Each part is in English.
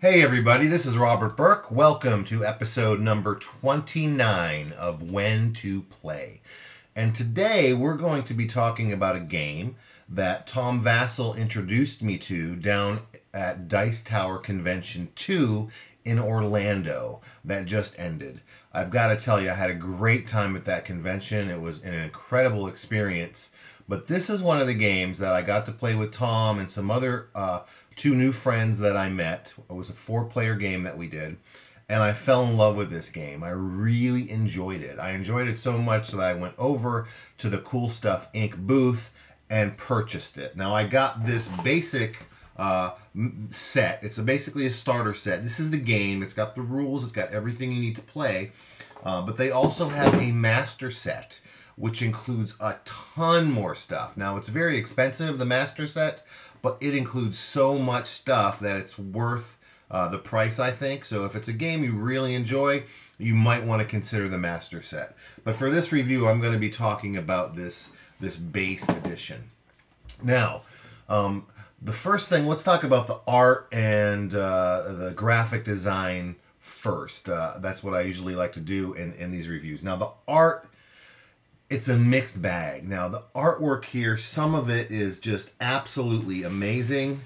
Hey everybody, this is Robert Burke. Welcome to episode number 29 of When to Play. And today we're going to be talking about a game that Tom Vassell introduced me to down at Dice Tower Convention 2 in Orlando that just ended. I've got to tell you, I had a great time at that convention. It was an incredible experience. But this is one of the games that I got to play with Tom and some other two new friends that I met. It was a 4-player game that we did, and I fell in love with this game. I really enjoyed it. I enjoyed it so much that I went over to the Cool Stuff Inc. booth and purchased it. Now I got this basic set. It's basically a starter set. This is the game. It's got the rules. It's got everything you need to play. But they also have a master set, which includes a ton more stuff. Now, it's very expensive, the master set, but it includes so much stuff that it's worth the price, I think. So if it's a game you really enjoy, you might want to consider the master set. But for this review, I'm going to be talking about this base edition. Now, the first thing, let's talk about the art and the graphic design first. That's what I usually like to do in these reviews. Now, the art, it's a mixed bag. Now, the artwork here, some of it is just absolutely amazing,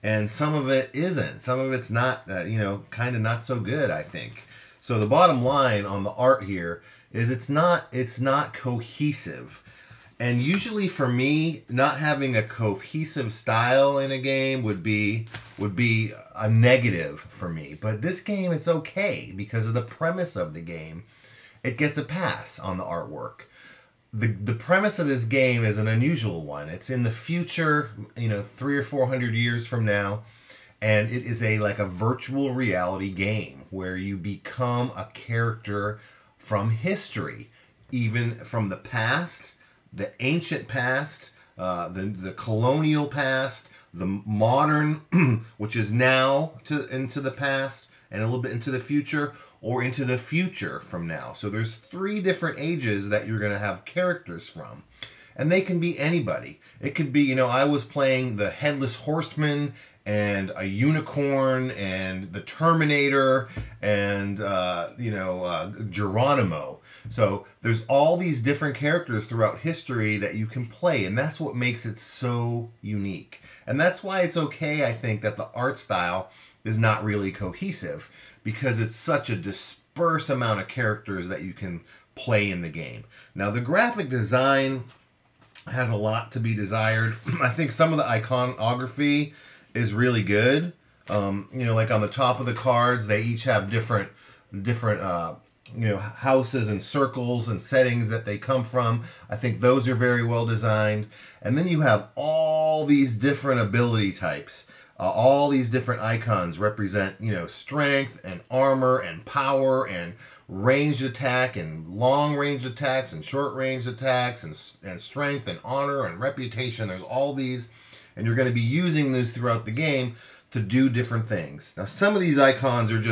and some of it isn't. Some of it's not, kind of not so good, I think. So the bottom line on the art here is it's not cohesive. And usually for me, not having a cohesive style in a game would be a negative for me. But this game, it's okay because of the premise of the game. It gets a pass on the artwork. The premise of this game is an unusual one. It's in the future, 300 or 400 years from now, and it is like a virtual reality game where you become a character from history, even from the past, the ancient past, the colonial past, the modern, which is now into the past, and a little bit into the future, or into the future from now. So there's 3 different ages that you're going to have characters from. And they can be anybody. It could be, I was playing the Headless Horseman and a unicorn and the Terminator and, Geronimo. So there's all these different characters throughout history that you can play. And that's what makes it so unique. And that's why it's okay, I think, that the art style is not really cohesive, because it's such a dispersed amount of characters that you can play in the game. Now, the graphic design has a lot to be desired. I think some of the iconography is really good. Like on the top of the cards, they each have different houses and circles and settings that they come from. I think those are very well designed. And then you have all these different ability types. All these different icons represent, strength and armor and power and ranged attack and long range attacks and short range attacks and strength and honor and reputation. There's all these, and you're going to be using these throughout the game to do different things. Now, some of these icons are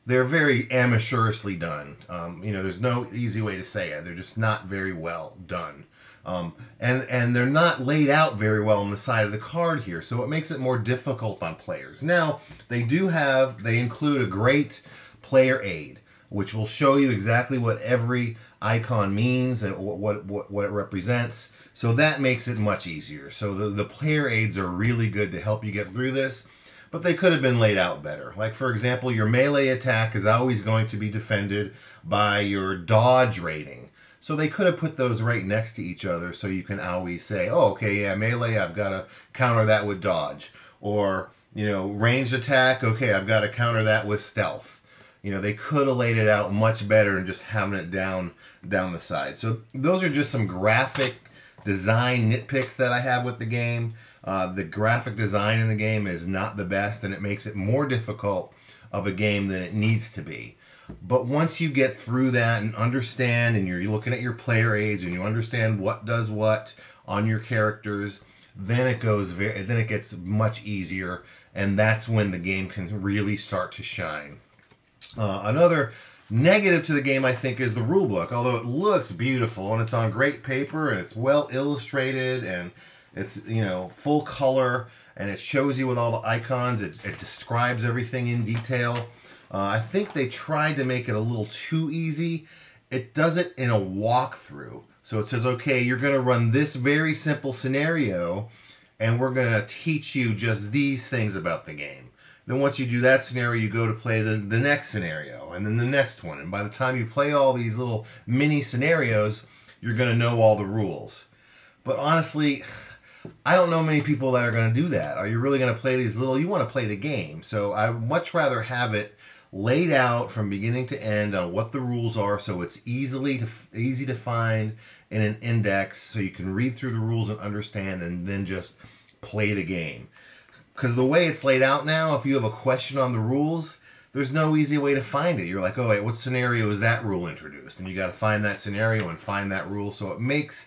they're very amateurishly done. There's no easy way to say it. They're just not very well done. And they're not laid out very well on the side of the card here, so it makes it more difficult on players. Now, they include a great player aid, which will show you exactly what every icon means and what it represents. So that makes it much easier. So the player aids are really good to help you get through this, but they could have been laid out better. Like, for example, your melee attack is always going to be defended by your dodge rating. So they could have put those right next to each other so you can always say, oh, okay, yeah, melee, I've got to counter that with dodge. Or, ranged attack, okay, I've got to counter that with stealth. They could have laid it out much better and just having it down the side. So those are just some graphic design nitpicks that I have with the game. The graphic design in the game is not the best, and it makes it more difficult of a game than it needs to be. But once you get through that and understand, and you're looking at your player aids and you understand what does what on your characters, then it gets much easier, and that's when the game can really start to shine. Another negative to the game, I think, is the rulebook. Although it looks beautiful and it's on great paper and it's well illustrated and it's full color, and it shows you with all the icons. It describes everything in detail. I think they tried to make it a little too easy. It does it in a walkthrough. So it says, okay, you're going to run this very simple scenario, and we're going to teach you just these things about the game. Then once you do that scenario, you go to play the next scenario, and then the next one. And by the time you play all these little mini scenarios, you're going to know all the rules. But honestly, I don't know many people that are going to do that. Are you really going to play these little... You want to play the game. So I would much rather have it laid out from beginning to end on what the rules are, so it's easy to find in an index, so you can read through the rules and understand, and then just play the game. Because the way it's laid out now, if you have a question on the rules, there's no easy way to find it. You're like, oh wait, what scenario is that rule introduced? And you got to find that scenario and find that rule. So it makes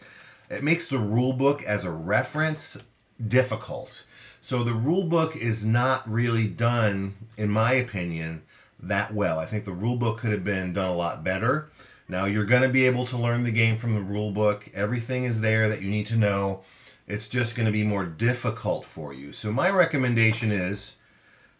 the rule book as a reference difficult. So the rule book is not really done, in my opinion, that well. I think the rule book could have been done a lot better. Now you're going to be able to learn the game from the rule book. Everything is there that you need to know. It's just going to be more difficult for you. So my recommendation is,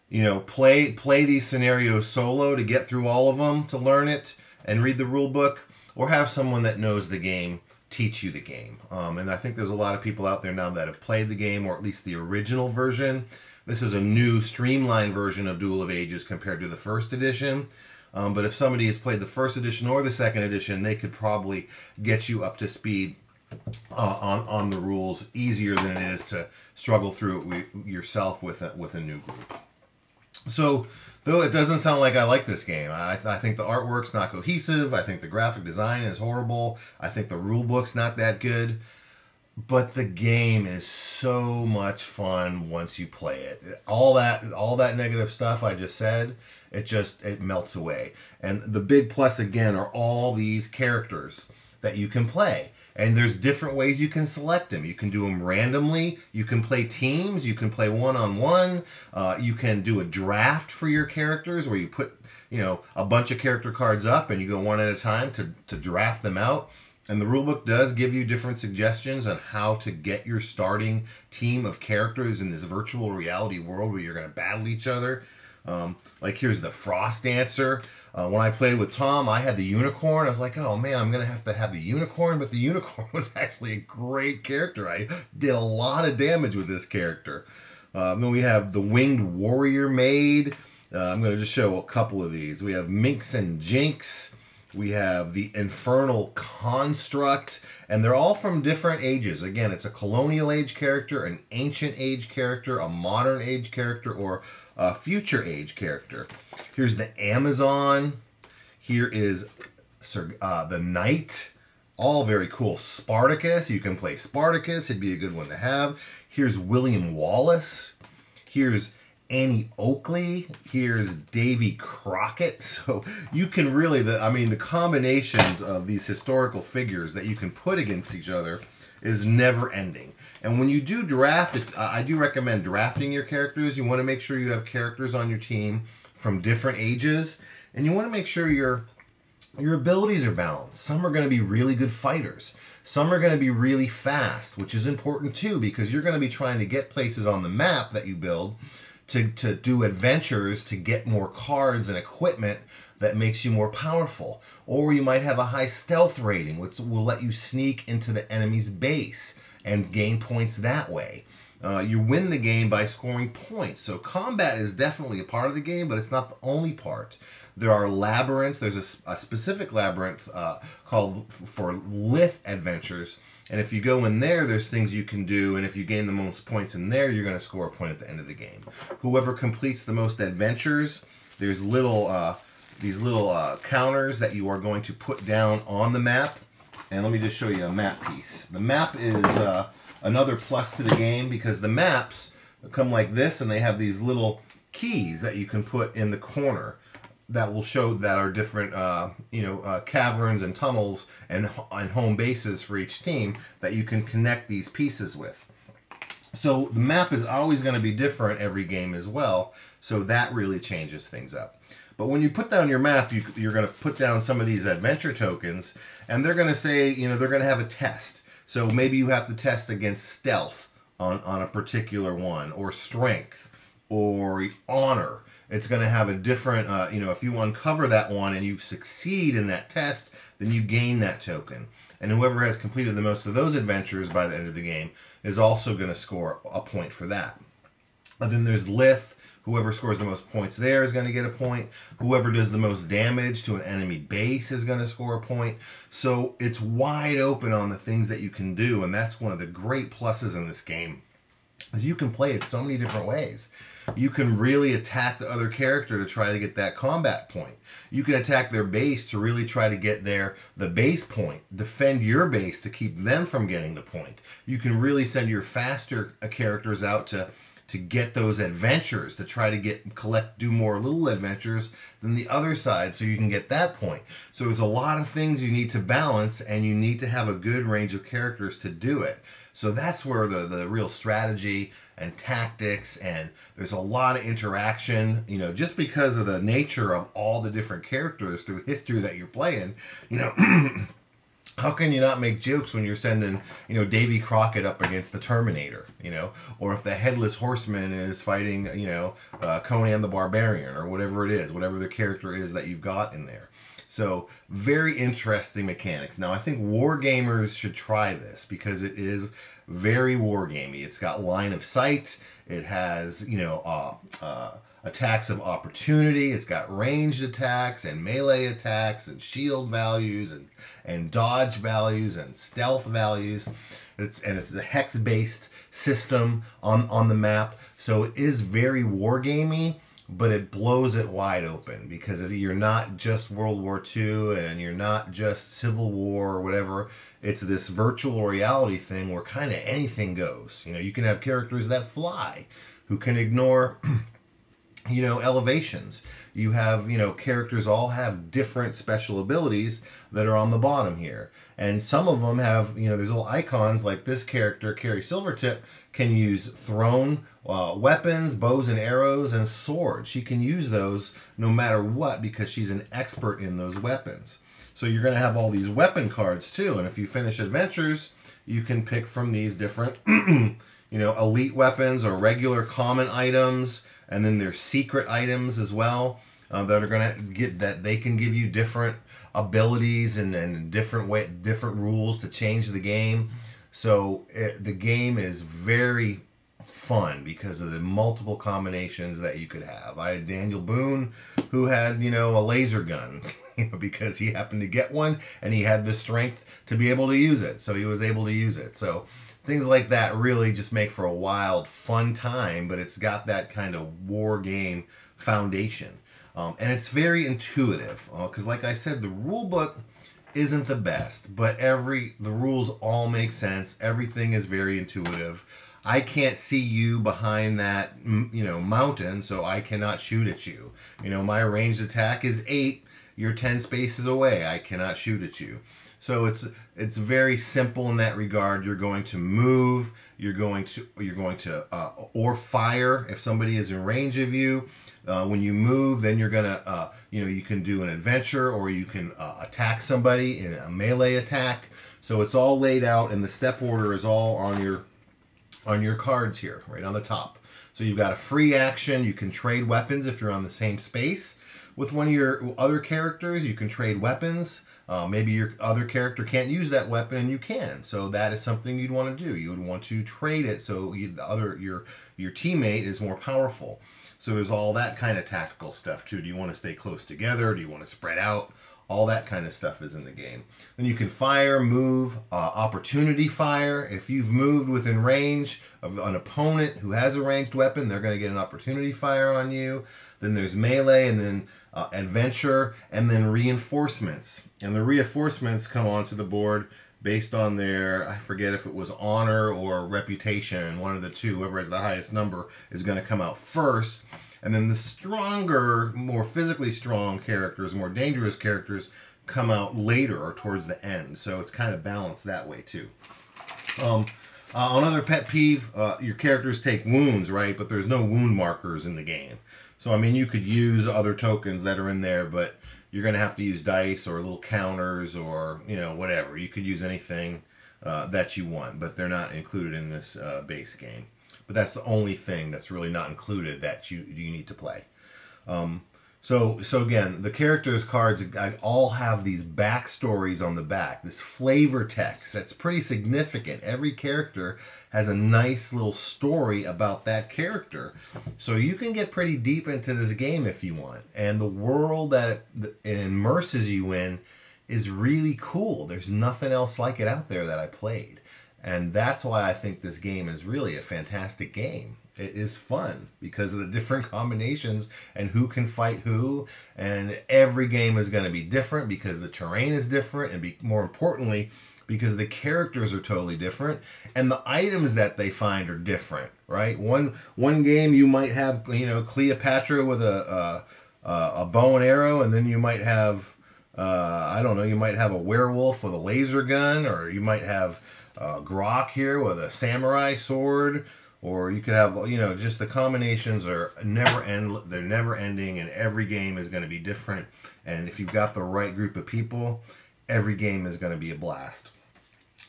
you know, play these scenarios solo to get through all of them, to learn it and read the rule book, or have someone that knows the game teach you the game. And I think there's a lot of people out there now that have played the game, or at least the original version. This is a new streamlined version of Duel of Ages compared to the first edition. But if somebody has played the first edition or the second edition, they could probably get you up to speed on the rules easier than it is to struggle through it yourself with a new group. So, though it doesn't sound like I like this game, I think the artwork's not cohesive. I think the graphic design is horrible. I think the rule book's not that good. But the game is so much fun once you play it. All that negative stuff I just said, it melts away. And the big plus again are all these characters that you can play. And there's different ways you can select them. You can do them randomly. You can play teams. You can play one-on-one. You can do a draft for your characters where you put, you know, a bunch of character cards up and you go one at a time to draft them out. And the rulebook does give you different suggestions on how to get your starting team of characters in this virtual reality world where you're going to battle each other. Like here's the Frost Dancer. When I played with Tom, I had the Unicorn. I was like, oh man, I'm going to have the Unicorn. But the Unicorn was actually a great character. I did a lot of damage with this character. Then we have the Winged Warrior Maid. I'm going to just show a couple of these. We have Minx and Jinx. We have the Infernal Construct, and they're all from different ages. Again, it's a colonial age character, an ancient age character, a modern age character, or a future age character. Here's the Amazon. Here is the Knight. All very cool. Spartacus. You can play Spartacus. It'd be a good one to have. Here's William Wallace. Here's Annie Oakley. Here's Davy Crockett. So you can really, the combinations of these historical figures that you can put against each other is never ending. And when you do draft, I do recommend drafting your characters. You want to make sure you have characters on your team from different ages, and you want to make sure your abilities are balanced. Some are going to be really good fighters. Some are going to be really fast, which is important too, because you're going to be trying to get places on the map that you build to do adventures to get more cards and equipment that makes you more powerful. Or you might have a high stealth rating, which will let you sneak into the enemy's base and gain points that way. You win the game by scoring points. So combat is definitely a part of the game, but it's not the only part. There are labyrinths. There's a specific labyrinth called for Lith adventures. And if you go in there, there's things you can do. And if you gain the most points in there, you're going to score a point at the end of the game. Whoever completes the most adventures, there's these little counters that you are going to put down on the map. And let me just show you a map piece. The map is another plus to the game because the maps come like this, and they have these little keys that you can put in the corner that will show that are different, caverns and tunnels and home bases for each team that you can connect these pieces with. So the map is always going to be different every game as well, so that really changes things up. But when you put down your map, you're going to put down some of these adventure tokens, and they're going to say, they're going to have a test. So maybe you have to test against stealth, on a particular one, or strength, or honor. It's going to have a different, if you uncover that one and you succeed in that test, then you gain that token. And whoever has completed the most of those adventures by the end of the game is also going to score a point for that. And then there's Lith. Whoever scores the most points there is going to get a point. Whoever does the most damage to an enemy base is going to score a point. So it's wide open on the things that you can do, and that's one of the great pluses in this game, is you can play it so many different ways. You can really attack the other character to try to get that combat point. You can attack their base to really try to get the base point. Defend your base to keep them from getting the point. You can really send your faster characters out to get those adventures, to try to do more little adventures than the other side so you can get that point. So there's a lot of things you need to balance, and you need to have a good range of characters to do it. So that's where the real strategy and tactics, and there's a lot of interaction, just because of the nature of all the different characters through history that you're playing, how can you not make jokes when you're sending, Davy Crockett up against the Terminator, or if the Headless Horseman is fighting, Conan the Barbarian, or whatever it is, whatever the character is that you've got in there. So very interesting mechanics. Now I think war gamers should try this because it is very wargamey. It's got line of sight. It has, attacks of opportunity. It's got ranged attacks and melee attacks and shield values and dodge values and stealth values. It's a hex-based system on the map. So it is very wargamey, but it blows it wide open because you're not just World War II and you're not just Civil War or whatever. It's this virtual reality thing where kind of anything goes. You can have characters that fly, who can ignore elevations. You have, characters all have different special abilities that are on the bottom here. And some of them have, there's little icons like this character, Carrie Silvertip, can use thrown weapons, bows and arrows, and swords. She can use those no matter what because she's an expert in those weapons. So you're going to have all these weapon cards too. And if you finish adventures, you can pick from these different, elite weapons or regular common items. And then there's secret items as well that are going to they can give you different abilities and different rules to change the game. So the game is very fun because of the multiple combinations that you could have. I had Daniel Boone who had, a laser gun because he happened to get one and he had the strength to be able to use it. So he was able to use it. So things like that really just make for a wild, fun time, but it's got that kind of war game foundation. And it's very intuitive because like I said, the rule book isn't the best, but the rules all make sense. Everything is very intuitive. I can't see you behind that, mountain, so I cannot shoot at you. My ranged attack is 8. You're 10 spaces away. I cannot shoot at you. So it's very simple in that regard. You're going to move. You're going to or fire if somebody is in range of you. When you move, then you're gonna you can do an adventure or you can attack somebody in a melee attack. So it's all laid out, and the step order is all on your cards here, right on the top. So you've got a free action. You can trade weapons if you're on the same space with one of your other characters. You can trade weapons. Maybe your other character can't use that weapon and you can. So that is something you'd want to do. You would want to trade it so your teammate is more powerful. So there's all that kind of tactical stuff too. Do you want to stay close together? Do you want to spread out? All that kind of stuff is in the game. Then you can fire, move, opportunity fire. If you've moved within range of an opponent who has a ranged weapon, they're going to get an opportunity fire on you. Then there's melee, and then adventure, and then reinforcements. And the reinforcements come onto the board based on their, I forget if it was honor or reputation, one of the two. Whoever has the highest number is going to come out first. And then the stronger, more physically strong characters, more dangerous characters come out later or towards the end. So it's kind of balanced that way too. Another pet peeve, your characters take wounds, right? But there's no wound markers in the game. So, I mean, you could use other tokens that are in there, but you're going to have to use dice or little counters or, whatever. You could use anything that you want, but they're not included in this base game. But that's the only thing that's really not included that you need to play. So again, the characters cards all have these backstories on the back, this flavor text that's pretty significant. Every character has a nice little story about that character. So you can get pretty deep into this game if you want. And the world that it immerses you in is really cool. There's nothing else like it out there that I played. And that's why I think this game is really a fantastic game. It is fun because of the different combinations and who can fight who. And every game is going to be different because the terrain is different, and more importantly, because the characters are totally different and the items that they find are different, right? One game you might have, Cleopatra with a bow and arrow, and then you might have, I don't know, you might have a werewolf with a laser gun, or you might have Grok here with a samurai sword. Or you could have, just the combinations are they're never ending, and every game is going to be different. And if you've got the right group of people, every game is going to be a blast.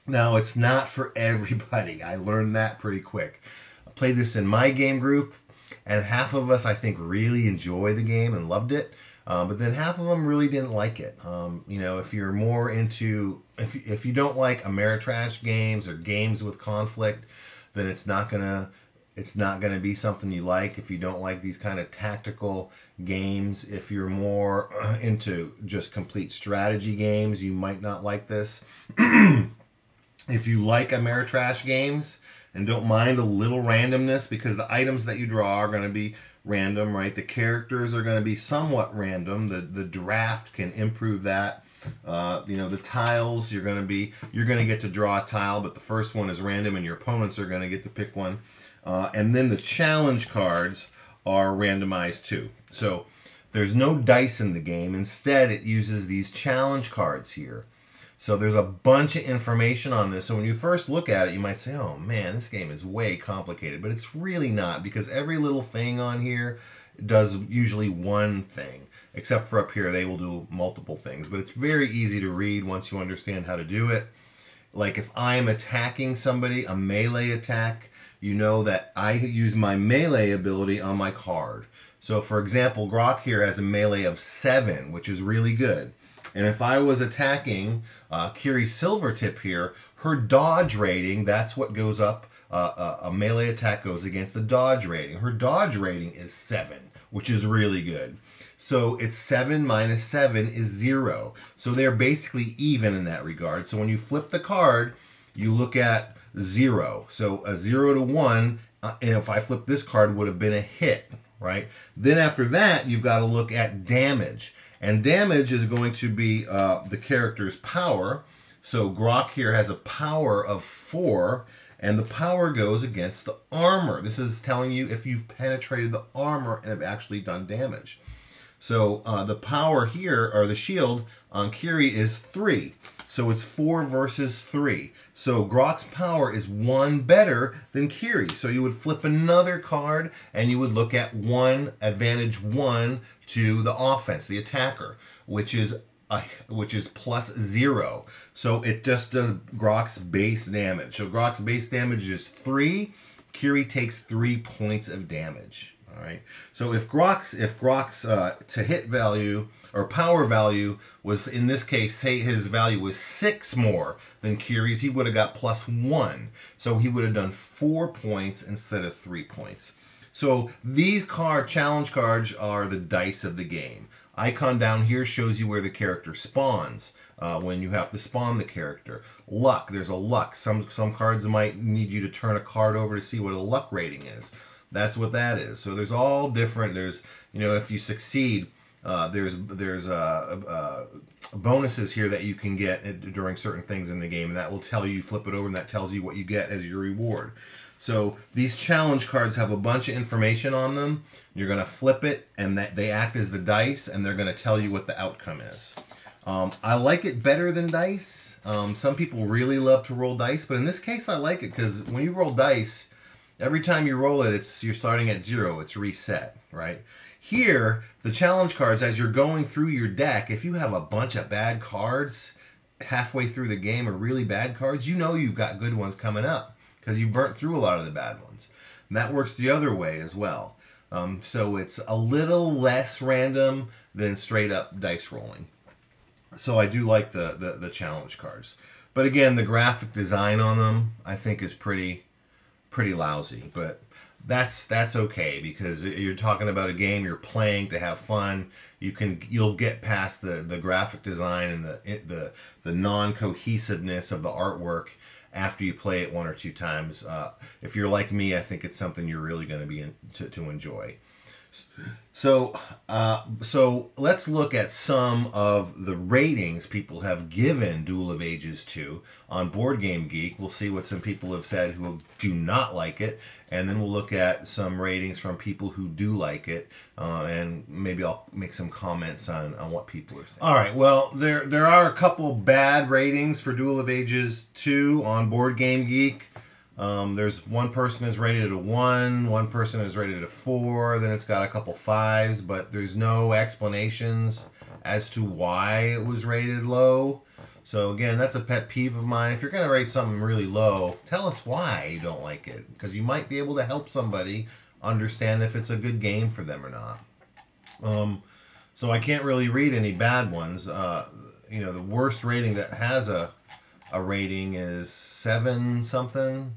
Now, it's not for everybody. I learned that pretty quick. I played this in my game group, and half of us, I think, really enjoyed the game and loved it. But then half of them really didn't like it. If you're more into, if you don't like Ameritrash games or games with conflict, then it's not gonna be something you like. If you don't like these kind of tactical games, if you're more into just complete strategy games, you might not like this. If you like Ameritrash games and don't mind a little randomness, because the items that you draw are going to be random, right? The characters are going to be somewhat random. The draft can improve that. The tiles, you're going to get to draw a tile, but the first one is random and your opponents are going to get to pick one. And then the challenge cards are randomized too. So there's no dice in the game. Instead, it uses these challenge cards here. So there's a bunch of information on this. So when you first look at it, you might say, oh man, this game is way complicated. But it's really not, because every little thing on here does usually one thing. Except for up here, they will do multiple things. But it's very easy to read once you understand how to do it. Like if I'm attacking somebody, a melee attack, you know that I use my melee ability on my card. So for example, Grok here has a melee of 7, which is really good. And if I was attacking Kiri Silvertip here, her dodge rating, that's what goes up. A melee attack goes against the dodge rating. Her dodge rating is 7, which is really good. So it's 7 minus 7 is 0. So they're basically even in that regard. So when you flip the card, you look at 0. So a 0 to 1, and if I flip this card, would have been a hit, right? Then after that, you've got to look at damage. And damage is going to be the character's power. So Grok here has a power of 4, and the power goes against the armor. This is telling you if you've penetrated the armor and have actually done damage. So the power here, or the shield on Kiri, is 3. So it's 4 versus 3. So Grok's power is 1 better than Kiri. So you would flip another card and you would look at advantage 1 to the offense, the attacker, which is plus 0. So it just does Grok's base damage. So Grok's base damage is 3. Kiri takes 3 points of damage. All right. So if Grok's to hit value or power value was, in this case, say his value was 6 more than Kiri's, he would have got plus 1. So he would have done 4 points instead of 3 points. So these challenge cards are the dice of the game. Icon down here shows you where the character spawns. When you have to spawn the character. Luck, there's a luck. Some cards might need you to turn a card over to see what a luck rating is. That's what that is. So there's all different. There's, if you succeed, there's bonuses here that you can get during certain things in the game, and that will tell you, flip it over, and that tells you what you get as your reward. So these challenge cards have a bunch of information on them. You're going to flip it, and they act as the dice, and they're going to tell you what the outcome is. I like it better than dice. Some people really love to roll dice, but in this case I like it because when you roll dice, every time you roll it, you're starting at 0. It's reset, right? Here, the challenge cards, as you're going through your deck, if you have a bunch of bad cards, halfway through the game are really bad cards, you know you've got good ones coming up because you burnt through a lot of the bad ones. And that works the other way as well. So it's a little less random than straight up dice rolling. So I do like the challenge cards. But again, the graphic design on them I think is pretty lousy. But that's okay because you're talking about a game you're playing to have fun. You'll get past the graphic design and the non-cohesiveness of the artwork after you play it one or two times. If you're like me, I think it's something you're really going to be to enjoy. So let's look at some of the ratings people have given Duel of Ages 2 on Board Game Geek. We'll see what some people have said who do not like it, and then we'll look at some ratings from people who do like it, and maybe I'll make some comments on what people are saying. All right, well, there are a couple bad ratings for Duel of Ages 2 on Board Game Geek. There's one person has rated it a 1, one person has rated it a 4, then it's got a couple 5s, but there's no explanations as to why it was rated low. So again, that's a pet peeve of mine. If you're going to rate something really low, tell us why you don't like it, because you might be able to help somebody understand if it's a good game for them or not. So I can't really read any bad ones. You know, the worst rating that has a rating is 7 something.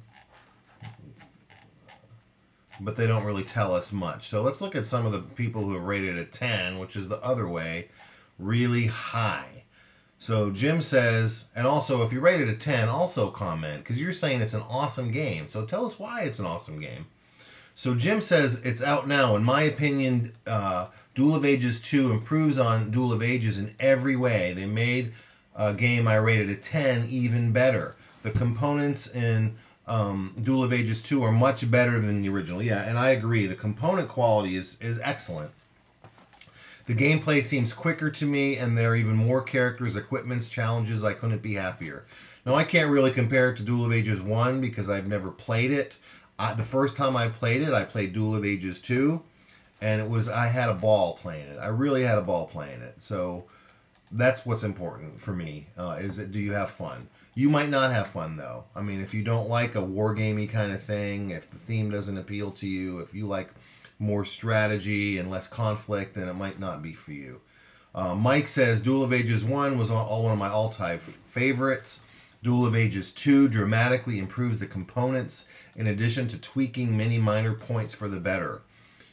But they don't really tell us much. So let's look at some of the people who have rated it 10, which is the other way, really high. So Jim says, and also if you rate it a 10, also comment, because you're saying it's an awesome game. So tell us why it's an awesome game. So Jim says, it's out now. In my opinion, Duel of Ages 2 improves on Duel of Ages in every way. They made a game I rated a 10 even better. The components in Duel of Ages 2 are much better than the original. Yeah, and I agree. The component quality is excellent. The gameplay seems quicker to me, and there are even more characters, equipments, challenges. I couldn't be happier. Now, I can't really compare it to Duel of Ages 1 because I've never played it. The first time I played it, I played Duel of Ages 2, and I had a ball playing it. I really had a ball playing it. So that's what's important for me, is do you have fun? You might not have fun, though. I mean, if you don't like a wargamey kind of thing, if the theme doesn't appeal to you, if you like more strategy and less conflict, then it might not be for you. Mike says, Duel of Ages 1 was one of my all-time favorites. Duel of Ages 2 dramatically improves the components in addition to tweaking many minor points for the better.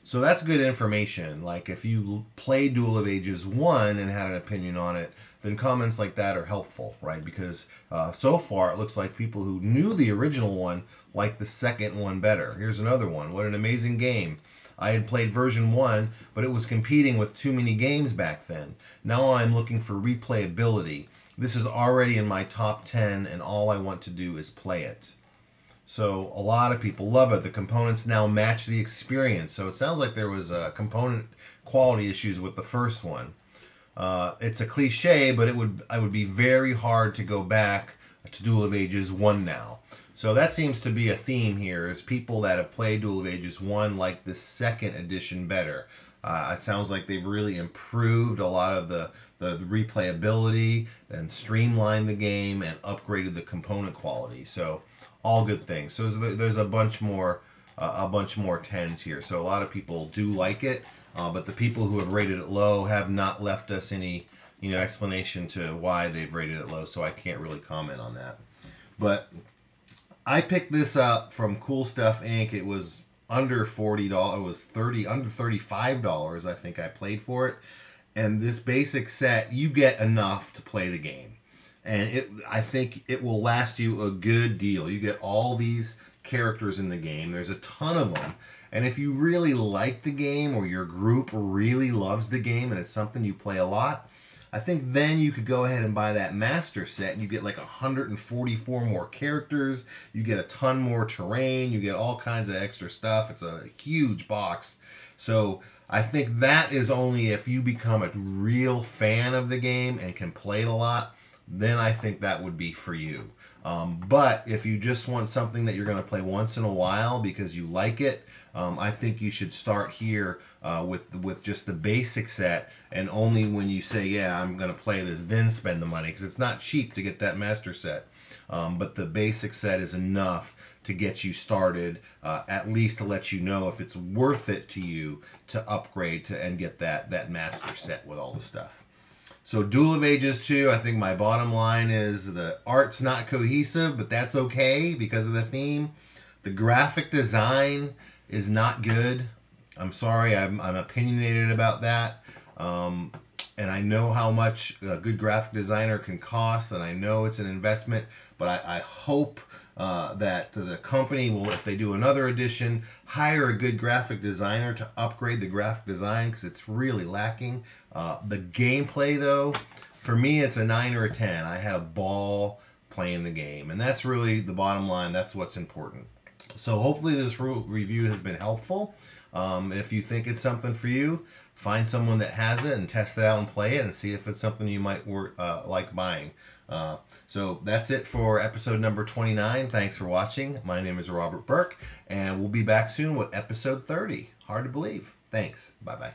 So that's good information. Like, if you played Duel of Ages 1 and had an opinion on it, then comments like that are helpful, right? Because so far it looks like people who knew the original one like the second one better. Here's another one. What an amazing game. I had played version 1, but it was competing with too many games back then. Now I'm looking for replayability. This is already in my top 10, and all I want to do is play it. So a lot of people love it. The components now match the experience. So it sounds like there was component quality issues with the first one. It's a cliche, but I would be very hard to go back to Duel of Ages 1 now. So that seems to be a theme here, is people that have played Duel of Ages 1 like the second edition better. It sounds like they've really improved a lot of the replayability and streamlined the game and upgraded the component quality. So all good things. So there's a bunch more 10s here. So a lot of people do like it, but the people who have rated it low have not left us any explanation to why they've rated it low. So I can't really comment on that. But I picked this up from Cool Stuff Inc. It was under $40. It was under $35. I think I played for it. And this basic set, you get enough to play the game. And I think it will last you a good deal. You get all these characters in the game. There's a ton of them. And if you really like the game, or your group really loves the game and it's something you play a lot, I think then you could go ahead and buy that master set, and you get like 144 more characters. You get a ton more terrain. You get all kinds of extra stuff. It's a huge box. So I think that is only if you become a real fan of the game and can play it a lot. then I think that would be for you. But if you just want something that you're going to play once in a while because you like it, I think you should start here with just the basic set, and only when you say, yeah, I'm going to play this, then spend the money, because it's not cheap to get that master set. But the basic set is enough to get you started, at least to let you know if it's worth it to you to upgrade to and get that master set with all the stuff. So Duel of Ages 2, I think my bottom line is the art's not cohesive, but that's okay because of the theme. The graphic design is not good. I'm sorry, I'm opinionated about that. And I know how much a good graphic designer can cost, and I know it's an investment, but I hope that the company will, if they do another edition, hire a good graphic designer to upgrade the graphic design, because it's really lacking. The gameplay, though, for me, it's a 9 or a 10. I had a ball playing the game, and that's really the bottom line. That's what's important. So hopefully this review has been helpful. If you think it's something for you, find someone that has it and test it out and play it and see if it's something you might like buying. So that's it for episode number 29. Thanks for watching. My name is Robert Burke, and we'll be back soon with episode 30. Hard to believe. Thanks. Bye-bye.